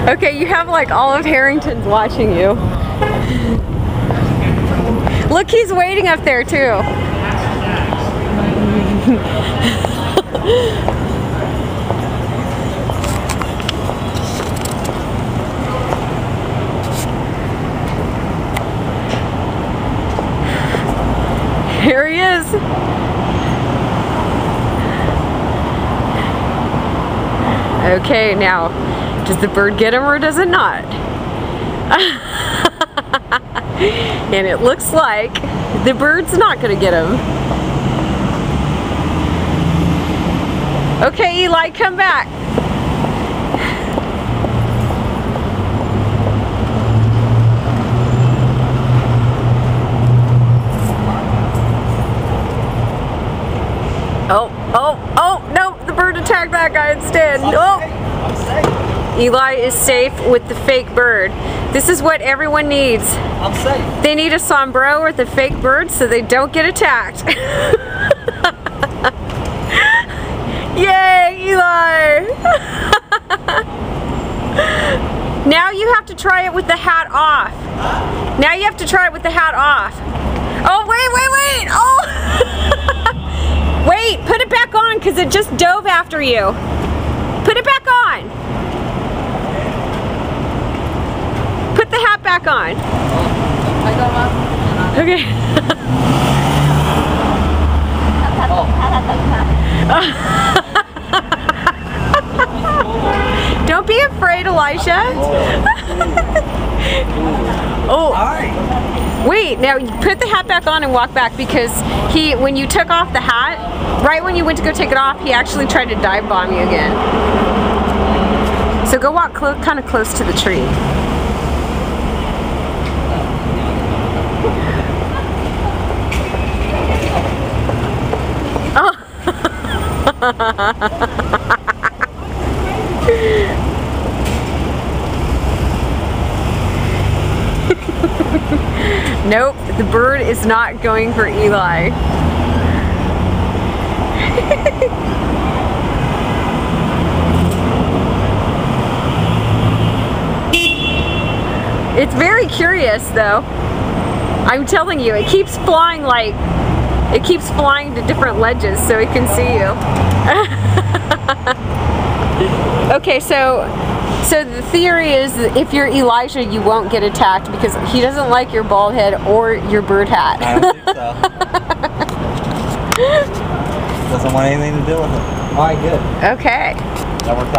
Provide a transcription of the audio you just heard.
Okay, you have like all of Harrington's watching you. Look, he's waiting up there too. Here he is. Okay, now, does the bird get him or does it not? And it looks like the bird's not gonna get him. Okay, Eli, come back. Oh, no, the bird attacked that guy instead. Oh. Eli is safe with the fake bird. This is what everyone needs. I'm safe. They need a sombrero with a fake bird so they don't get attacked. Yay, Eli! Now you have to try it with the hat off. Now you have to try it with the hat off. Oh, wait! Oh! Wait, put it back on because it just dove after you. Put it back on. Put the hat back on. Okay. Don't be afraid, Elijah. Oh. Wait, now you put the hat back on and walk back because when you took off the hat, right when you went to go take it off, he actually tried to dive bomb you again. So go walk kind of close to the tree. Oh. Nope, the bird is not going for Eli. It's very curious though. I'm telling you, it keeps flying to different ledges so it can see you. Okay, so the theory is that if you're Elijah, you won't get attacked because he doesn't like your bald head or your bird hat. I don't think so. Doesn't want anything to do with it. Alright, good. Okay. That worked out.